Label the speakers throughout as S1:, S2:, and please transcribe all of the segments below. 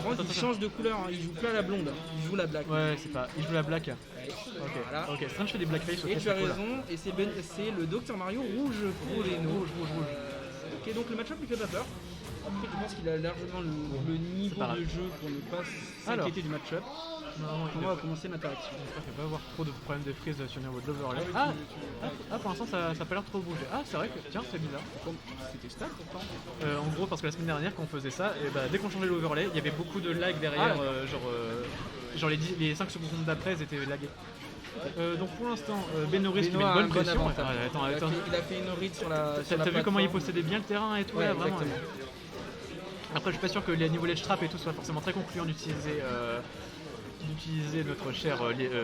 S1: Par contre, il change de couleur, hein. Il joue plus à la blonde, il joue la black.
S2: Ouais, c'est pas. Il joue la black.
S1: Ok, voilà.
S2: Ok, Strange fait des blackface.
S1: Et tu as raison, et c'est le Dr Mario rouge pour Beno.
S2: Rouge.
S1: Ok, donc le match-up lui fait pas peur. Après, je pense qu'il a largement le niveau de jeu pour ne pas s'inquiéter du match-up. On va commencer l'interaction.
S2: J'espère qu'il va pas avoir trop de problèmes de freeze sur niveau de l'overlay. Pour l'instant ça a pas l'air trop bouger. Ah, c'est vrai que tiens, c'est bizarre.
S1: C'était stable pourtant.
S2: En gros, parce que la semaine dernière, quand on faisait ça, et dès qu'on changeait l'overlay, il y avait beaucoup de lag derrière. Genre les 5 secondes d'après, ils étaient lagués. Donc pour l'instant, Benoris qui met une bonne pression. Attends.
S1: Il a fait une read sur la.
S2: T'as vu comment il possédait bien le terrain et tout là, vraiment. Après, je suis pas sûr que les niveaux ledge trap et tout soit forcément très concluant d'utiliser notre cher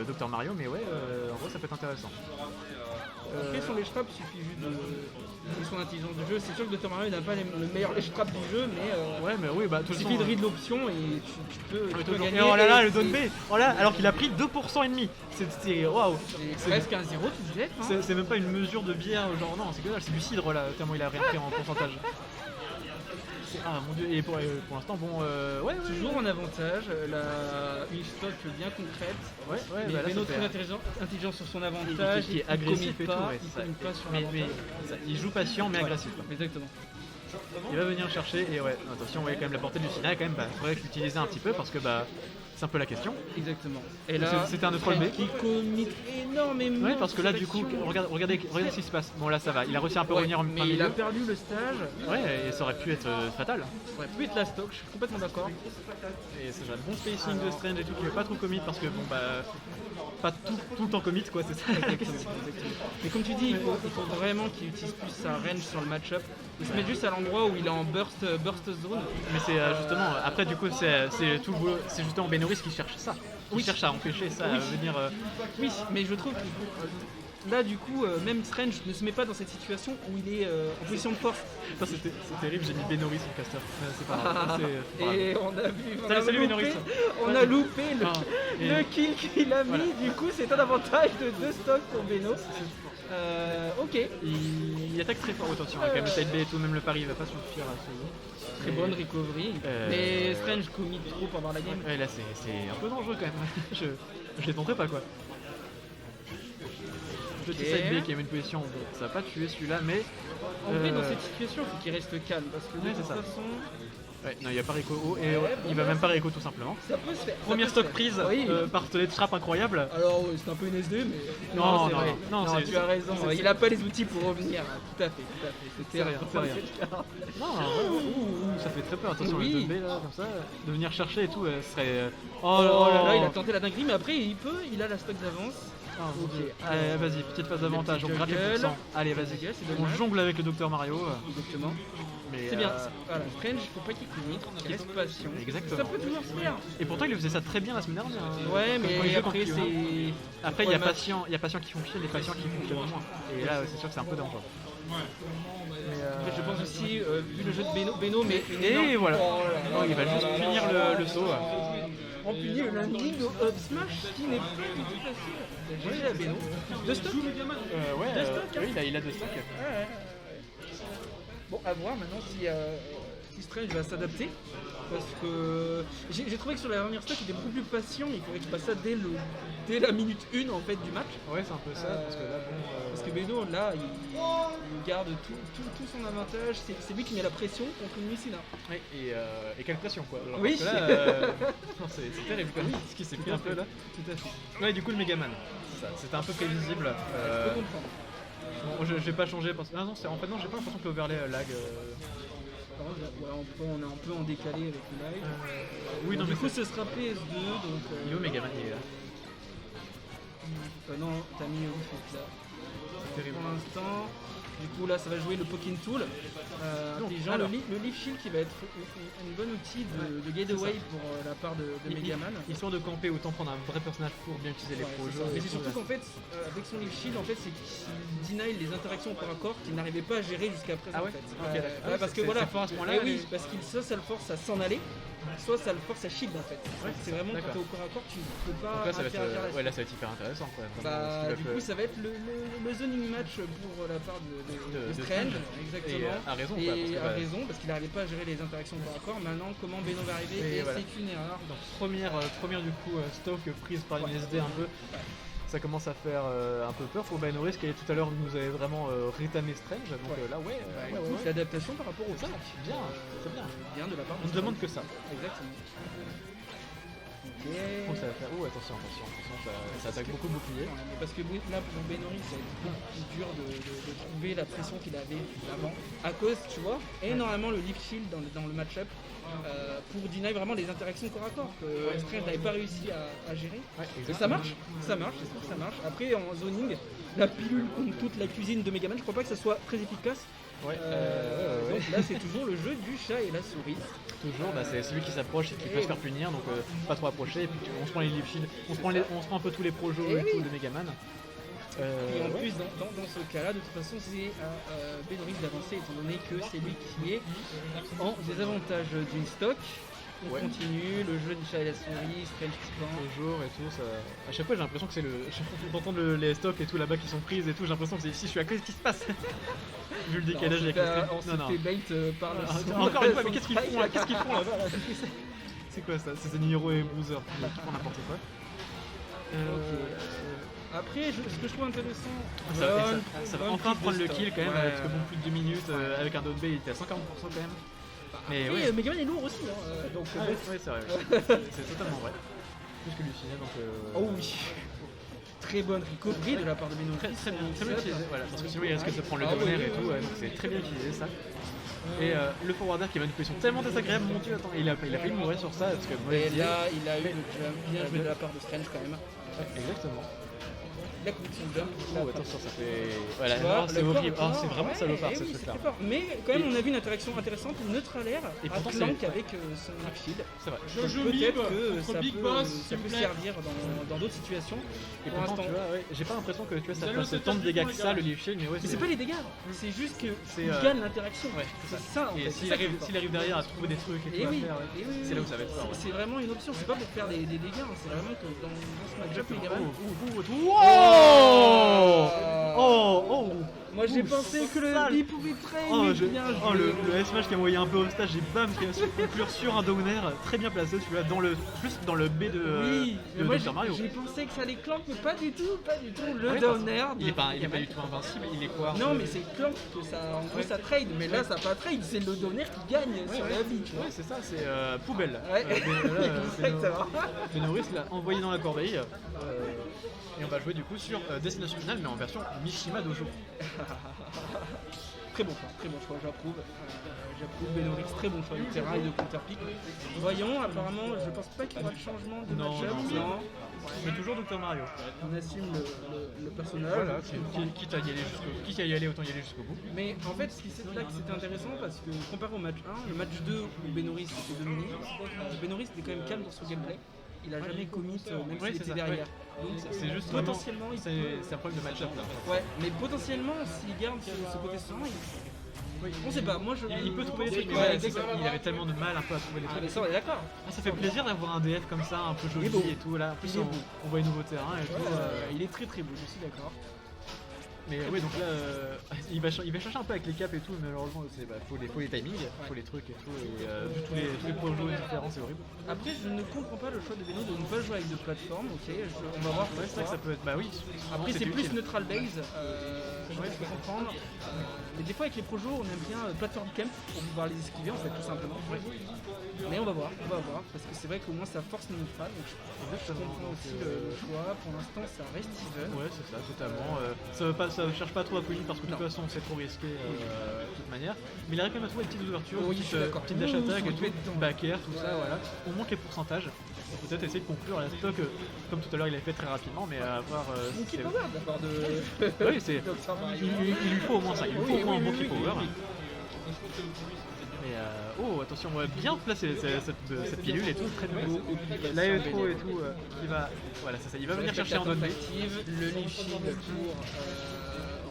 S2: Dr Mario, mais ouais, en gros ça peut être intéressant.
S1: Après sur les traps, il suffit juste de son intelligence de jeu. C'est sûr que Dr Mario n'a pas le meilleur ledge trap du jeu, mais
S2: oui, bah tout
S1: il suffit de read l'option et tu peux gagner.
S2: Et oh là là, le down B, oh là, alors qu'il a pris 2% et demi. C'est waouh.
S1: C'est presque un 0, tu disais.
S2: C'est même pas une mesure de bière, genre non, c'est que dalle, c'est du cidre là, tellement il a rien pris en pourcentage. Ah mon dieu, et pour l'instant, bon,
S1: toujours en avantage, une stock bien concrète.
S2: Ouais,
S1: mais
S2: bah là,
S1: Beno très intelligent sur son avantage,
S2: qui est agressif et tout.
S1: Il commit pas sur l'avantage.
S2: Il joue patient mais agressif.
S1: Exactement.
S2: Il va venir chercher et ouais, attention, quand même la portée du Sina, quand même, faudrait l'utiliser un petit peu parce que c'est un peu la question.
S1: Exactement. Et là,
S2: c'était un de troll B
S1: qui commit énormément.
S2: Ouais, parce que là, du coup, regardez ce qui se passe. Bon, là, ça va. Il a réussi à un peu revenir en
S1: mais il a perdu le stage.
S2: Ouais, et ça aurait pu être fatal.
S1: Ça aurait pu être la stock, je suis complètement d'accord.
S2: Et c'est un bon spacing de Strange et tout qui veut pas trop commit parce que pas tout le temps commit quoi, c'est ça.
S1: Exactement. Mais comme tu dis, il faut vraiment qu'il utilise plus sa range sur le match-up. Il se met juste à l'endroit où il est en burst zone.
S2: Mais c'est justement, après du coup, c'est tout le boulot, c'est justement Benoris qui cherche ça. Il cherche à empêcher ça à venir.
S1: Oui, mais je trouve que là, du coup, même Strange ne se met pas dans cette situation où il est en position de force.
S2: C'est terrible, j'ai mis Benoris en caster. C'est pas grave.
S1: Et on a vu.
S2: Salut Benoris.
S1: On a loupé le kill qu'il a mis. Voilà. Du coup, c'est un avantage de 2 stocks pour Beno. Ok.
S2: Il attaque très fort, attention, quand même le side B et tout, même le pari il va pas suffire à ce.
S1: Très bonne recovery. Mais Strange commit trop pendant la game.
S2: Ouais, là c'est un peu dangereux quand même. Je les tenterai pas quoi. Petit side B qui a mis une position, ça va pas tuer celui-là, mais.
S1: En vrai, dans cette situation, il faut qu'il reste calme parce que de toute façon.
S2: Ouais, non, il n'y a pas Rico haut et il va même pas Rico tout simplement.
S1: Ça peut se faire.
S2: Première stock prise par ledge trap incroyable.
S1: Alors, c'est un peu une SD, mais.
S2: Non,
S1: tu as raison. Il n'a pas les outils pour revenir. Tout à fait.
S2: C'est rien. Non, ça fait très peur. Attention, le 2B là, comme ça. De venir chercher et tout, ce serait.
S1: Oh là, il a tenté la dinguerie, mais après, il a la stock d'avance.
S2: Ok, allez, vas-y, petite phase d'avantage, on gratte les pourcents. Allez, vas-y, on jongle avec le Dr Mario.
S1: Exactement. C'est bien. Voilà, Strange, il faut pas qu'il commit, qu'il reste patient.
S2: Exactement.
S1: Ça peut toujours se faire.
S2: Et pourtant, il faisait ça très bien la semaine dernière.
S1: Ouais, mais après, c'est.
S2: Après, il y a patient qui fonctionne, les patients qui fonctionnent moins. Et là, c'est sûr que c'est un peu dangereux.
S1: Mais je pense aussi, vu le jeu de Beno, mais.
S2: Et voilà. Il va juste punir le saut.
S1: On punit le landing au up smash qui n'est plus du tout facile. GG à Beno. 2 stocks
S2: oui, il a 2 stocks.
S1: Bon, à voir maintenant si Strange va s'adapter. Parce que j'ai trouvé que sur la dernière stock, il était beaucoup plus patient. Il faudrait qu'il fasse ça dès la minute 1 en fait, du match.
S2: Ouais, c'est un peu ça. Parce que là,
S1: parce que Beno, là, il garde tout son avantage. C'est lui qui met la pression contre une Messina.
S2: Ouais, et quelle pression quoi. Alors,
S1: oui,
S2: parce que là, c'est terrible quand même. Ce qui s'est pris un peu là.
S1: Tout à fait.
S2: Ouais, du coup, le Megaman. C'était un peu prévisible.
S1: Je peux comprendre.
S2: Bon, je vais pas changer parce que. En fait, non, j'ai pas l'impression que l'overlay lag.
S1: Ouais, on est un peu en décalé avec le live.
S2: Oui, non,
S1: du coup, ce sera PS2. Donc,
S2: il est où Megaman? Il est là.
S1: Non, t'as mis où là.
S2: Terrible.
S1: Pour l'instant. Du coup, là, ça va jouer le Poking Tool. Intelligent. Le Leaf Shield qui va être une bonne outil de gateway pour la part de Megaman.
S2: Histoire de camper, autant prendre un vrai personnage pour bien utiliser les projets.
S1: Mais c'est surtout qu'en fait, avec son Leaf Shield, en fait, c'est qu'il deny les interactions au corps à corps qu'il n'arrivait pas à gérer jusqu'à présent.
S2: Ah ouais,
S1: en fait. Parce que voilà,
S2: fort à ce point-là.
S1: Oui, parce qu'il ça le force à s'en aller. soit ça le force à shield en fait.
S2: Ouais,
S1: c'est vraiment quand
S2: d'accord.
S1: t'es au corps à corps, tu peux
S2: Donc
S1: pas
S2: là, ça va
S1: interagir
S2: être,
S1: là-dessus.
S2: ouais, là, ça va être hyper intéressant. Quoi, vraiment,
S1: Bah,
S2: ce qu'il
S1: du
S2: va
S1: coup,
S2: faire.
S1: ça va être le zoning match pour la part de
S2: De
S1: Strange,
S2: Strange.
S1: exactement.
S2: Et a raison,
S1: Et
S2: quoi, parce que,
S1: a
S2: bah,
S1: raison, parce qu'il n'arrivait pas à gérer les interactions corps à corps. Maintenant, comment Beno va arriver,
S2: Et
S1: et
S2: voilà.
S1: c'est une erreur.
S2: Donc première du coup stock prise par une SD un peu. Ça commence à faire un peu peur pour Benoris qui tout à l'heure nous avait vraiment rétamé Strange. Donc là ouais,
S1: Écoute, l'adaptation par rapport au
S2: Ça,
S1: sac.
S2: bien, c'est bien.
S1: Bien de la part
S2: On
S1: de
S2: ne demande
S1: Strange.
S2: que ça.
S1: Exactement. Ok.
S2: Oh, ça va faire. Oh attention, ça attaque beaucoup de boucliers.
S1: Parce que là, pour Benoris, ça va être beaucoup plus dur de trouver la pression qu'il avait avant. À cause, tu vois, énormément le lift shield dans le match-up pour deny vraiment les interactions corps à corps que Strange n'avait pas réussi à gérer.
S2: Ouais,
S1: Et ça marche, j'espère que ça marche. Après, en zoning, la pilule contre toute la cuisine de Megaman, je crois pas que ça soit très efficace.
S2: Ouais.
S1: Donc là, c'est toujours le jeu du chat et la souris.
S2: Toujours, bah, c'est celui qui s'approche et qui peut se faire punir, donc pas trop approcher. Et puis on se prend les lift shield, on se prend un peu tous les projos et tout de Megaman.
S1: Et en plus, dans ce cas-là, de toute façon, c'est à Benoris d'avancer, étant donné que c'est lui qui est en désavantage d'une stock. On continue, le jeu du chat et la souris, Strange qui se plante.
S2: Toujours et tout, ça... à chaque fois j'ai l'impression que c'est d'entendre les stocks et tout là-bas qui sont prises et tout, j'ai l'impression que c'est ici, je suis à côté, qu'est-ce qui se passe? Vu le décalage avec le stream.
S1: On s'est fait bait par le son.
S2: Encore une fois, mais qu'est-ce qu'ils font là? Qu'est-ce qu'ils font là? C'est quoi ça? C'est Zeniro et Bruiser qui font n'importe quoi.
S1: Après, ce que je trouve intéressant,
S2: ça va enfin prendre le kill quand même, parce que bon, plus de 2 minutes avec un dot B, il était à 140% quand même. Mais
S1: oui,
S2: ouais,
S1: Megaman est lourd aussi, donc
S2: ouais, c'est vrai, c'est totalement vrai. Plus que Lucina, donc.
S1: Oh oui! Très bonne recovery de la part de Benoris.
S2: Très bien utilisé, voilà, parce que sinon il risque de se prendre le downer et tout, donc c'est très bien utilisé ça. Et le forwarder qui va une position tellement désagréable, mon dieu, attends, il a failli mourir sur ça parce que
S1: et là, il a eu le jump bien joué de la part de Strange quand même.
S2: Exactement.
S1: La connexion jump.
S2: Oh, attention, ça fait. Voilà, non, c'est horrible. Oh, c'est vraiment salopard ce truc-là.
S1: Mais quand même, on a vu une interaction intéressante, neutre à l'air,
S2: et
S1: à Clank avec son lift shield.
S2: C'est vrai.
S1: Peut-être que ça peut servir dans d'autres situations.
S2: Et pour l'instant, tu vois, j'ai pas l'impression que tu vois, ça fasse tant de dégâts que ça le lift shield, mais ouais.
S1: Mais c'est pas les dégâts, c'est juste qu'il
S2: c'est
S1: gagne l'interaction.
S2: Ouais,
S1: c'est ça.
S2: Et s'il arrive derrière à trouver des trucs et tout à faire, c'est là où ça va être fort.
S1: C'est vraiment une option, c'est pas pour faire des dégâts, c'est vraiment que dans ce match-up, Megaman.
S2: Oh!
S1: Moi j'ai pensé que le bip pouvait très bien jouer.
S2: Le S-Match qui a envoyé un peu au stage, j'ai bam qui a su conclure sur un downer très bien placé, tu vois, plus dans le B de
S1: moi
S2: Dr Mario.
S1: j'ai pensé que ça allait Clank, mais pas du tout, le downer.
S2: Il est pas du tout invincible, il est quoi?
S1: Non mais c'est Clank que ça, en gros ça trade, mais là ça pas trade, c'est le downer qui gagne sur la vie, tu vois.
S2: Ouais c'est ça, c'est poubelle.
S1: Ouais, exactement.
S2: Benoris l'a envoyé dans la corbeille. Et on va jouer du coup sur Destination Finale mais en version Mishima Dojo.
S1: Très bon choix, j'approuve. J'approuve Benoris, très bon choix du terrain et de counterpick. Voyons, apparemment, je pense pas qu'il y aura de changement de match-up. Non.
S2: Mais toujours Dr Mario.
S1: On assume le personnage.
S2: Voilà, quitte à y aller, autant y aller jusqu'au bout.
S1: Mais en fait, ce qui c'est là que c'était intéressant parce que comparé au match 1, le match 2 où Benoris était dominé, Benoris était quand même calme dans son gameplay. Il a jamais commit même s'il était derrière.
S2: Donc c'est juste
S1: potentiellement
S2: c'est un problème de match-up là.
S1: Ouais, mais potentiellement s'il garde ce côté serein, on sait pas, moi
S2: il peut trouver des trucs, il avait tellement de mal un peu à trouver des trucs.
S1: Mais ça on est d'accord.
S2: Ça fait plaisir d'avoir un DF comme ça, un peu joli et tout là. En plus on voit les nouveaux terrains et tout.
S1: Il est très beau, je suis d'accord.
S2: Mais oui, donc là, il va chercher un peu avec les caps et tout, mais malheureusement, faut les timings, faut les trucs et tout, et tous les projets différents, c'est horrible.
S1: Après, je ne comprends pas le choix de Beno de ne pas jouer avec de plateforme, ok, on va voir.
S2: Ouais, c'est vrai que ça peut être, bah oui.
S1: Après, c'est plus neutral base, je peux comprendre. Mais des fois, avec les projets, on aime bien plateforme camp pour pouvoir les esquiver, en fait, tout simplement. Mais on va voir, parce que c'est vrai qu'au moins ça force le neutral, donc je comprends aussi le choix. Pour l'instant, ça reste even.
S2: Ouais, c'est ça, totalement. Ça cherche pas trop à punir parce que de toute façon c'est trop risqué de toute manière. Mais il arrive quand même à trouver des petites ouvertures, petites dash attack et tout, back air, tout ça, voilà. On manque les pourcentages. Peut-être essayer de conclure la stock comme tout à l'heure il avait fait très rapidement, mais à voir.
S1: Monkey Power d'abord de.
S2: Oui, c'est. Il lui faut au moins ça, il lui faut au moins un Monkey Power. Mais oh attention, on va bien placer cette pilule et tout, très bien. L'AE-Tro et tout, il va. Voilà, c'est ça, il va venir chercher en donne.
S1: Le lift shield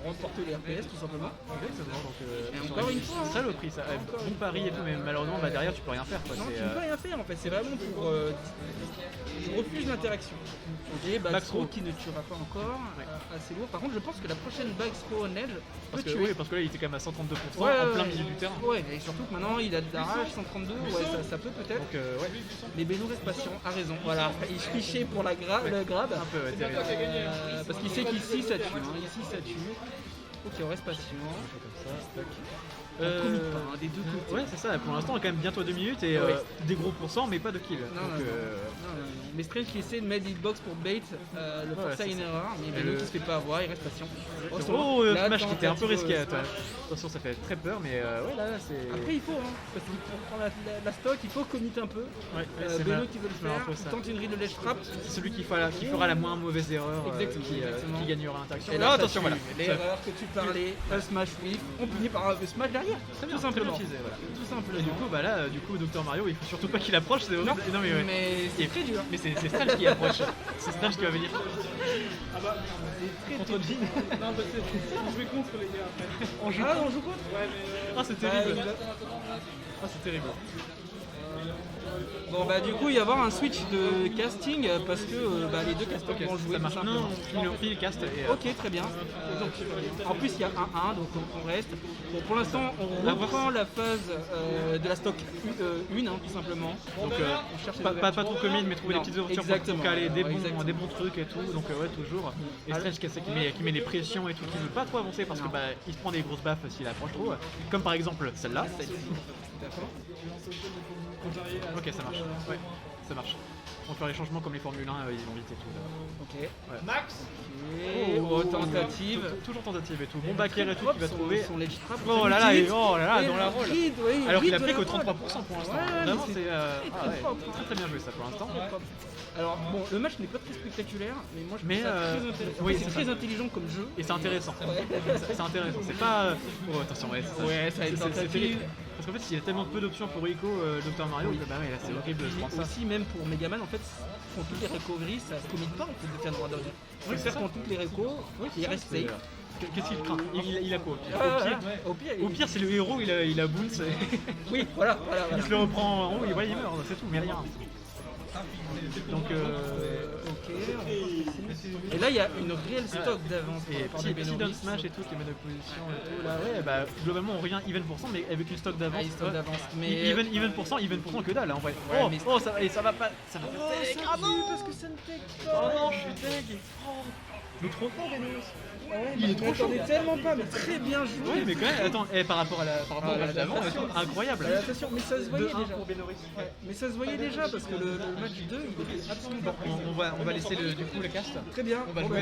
S1: pour remporter les RPS tout simplement.
S2: Exactement, donc
S1: et encore une fois,
S2: saloperie ça. Bon pari et tout, mais malheureusement bah, derrière tu peux rien faire quoi.
S1: Non, tu peux rien à faire en fait, c'est vraiment pour. Je refuse l'interaction. Ok, Baxro qui ne tuera pas encore, assez lourd. Par contre, je pense que la prochaine Baxro Neige peut tuer.
S2: Oui, parce que là il était quand même à 132%
S1: Ouais,
S2: en plein milieu du terrain.
S1: Ouais, et surtout que maintenant il a de la rage, 132, ouais, ça peut peut-être.
S2: Donc, ouais.
S1: Mais Beno reste patient, a raison. Voilà, il trichait pour le grab.
S2: Un peu, terrible.
S1: Parce qu'il sait qu'ici ça tue. Ici ça tue. Ok, on reste patient.
S2: Comme ça, tac.
S1: On commit pas, des deux côtés.
S2: Ouais, c'est ça, pour l'instant on a quand même bientôt 2 minutes et des gros pourcents, mais pas de kills.
S1: Non. Mais Strange qui essaie de mettre hitbox pour bait, le forçat une erreur, mais Beno qui se fait pas avoir, il reste patient.
S2: Smash qui était un peu risqué. Attention, ça fait très peur, mais ouais, là c'est.
S1: Après, il faut, parce qu'il faut prendre la stock, il faut commit un peu.
S2: Ouais,
S1: Beno qui veut le faire, il tente une grille de ledge trap.
S2: C'est celui qui fera la moins mauvaise erreur qui gagnera l'interaction.
S1: Et là, attention, voilà. L'erreur que tu parlais, un smash whip, on finit par un smash derrière. Tout simplement. Tout simplement.
S2: Et du coup, Dr Mario, il faut surtout pas qu'il approche, c'est horrible. Non,
S1: mais c'est très dur.
S2: Mais c'est Strange qui approche. C'est Strange qui va venir.
S1: Ah bah, c'est très
S2: contre Jean.
S1: Non, bah c'est on joue contre les gars après. On joue contre. Ouais, mais.
S2: Ah, c'est terrible. C'est terrible.
S1: Bon bah du coup il va y avoir un switch de casting parce que les deux casters vont jouer.
S2: Ça marche. Non, ils ont pris les castes.
S1: Ok, très bien. Donc, en plus il y a 1-1 donc on reste. Bon, pour l'instant on reprend la phase de la stock 1 tout simplement.
S2: Donc on cherche pas trop commit mais trouver des petites ouvertures pour caler des bons trucs et tout. Donc ouais toujours. Et Strange qui met les pressions et tout, qui veut pas trop avancer parce que il se prend des grosses baffes s'il approche trop. Comme par exemple celle-là. Ok, ça marche. Ouais, ça marche. On va faire les changements comme les Formule 1, ils vont vite et tout.
S1: Ok.
S2: Ouais.
S1: Max. Tentative.
S2: Toujours tentative et tout. Bon backer et tout, qui va trouver.
S1: Oh là là,
S2: dans la roll. Alors qu'il a pris que 33% pour l'instant. Vraiment, c'est très bien joué ça pour l'instant.
S1: Alors bon, le match n'est pas très spectaculaire, mais moi je trouve ça très intéressant. Oui, c'est très intelligent comme jeu.
S2: Et c'est intéressant. C'est intéressant. C'est pas. Oh attention, ouais,
S1: ça va être tentative.
S2: Parce qu'en fait, s'il y a tellement peu d'options pour Rico, Dr Mario, bah ouais, là c'est horrible de prendre ça.
S1: Aussi, même pour Megaman, en fait, font toutes les recoveries, ça se commit pas en fait de faire droit d'origine. Il faire font toutes les recos, il reste safe.
S2: Qu'est-ce qu'il craint? Il a quoi
S1: au pire?
S2: Au pire, c'est le héros, il a bounce.
S1: Oui, voilà.
S2: Il se le reprend en haut, il meurt, c'est tout, mais rien. Donc
S1: ok. Et là il y a une réelle stock d'avance.
S2: Et petit down smash et tout qui met de position et tout là ouais globalement on revient even %, mais avec une stock d'avance.
S1: Mais
S2: even % que dalle en vrai. Ça va pas. Ça va pas.
S1: Parce que ça ne take pas.
S2: Oh non, je suis deg. Il est trop fort Benos.
S1: Il est trop chaud. Tellement pas, mais très bien joué.
S2: Oui, mais quand même, attends, par rapport à la d'avant, incroyable.
S1: Attention, mais ça se voyait déjà. Mais ça se voyait déjà parce que le match 2, il était absolument.
S2: Bon, on va laisser du coup le cast.
S1: Très bien.
S2: On va jouer.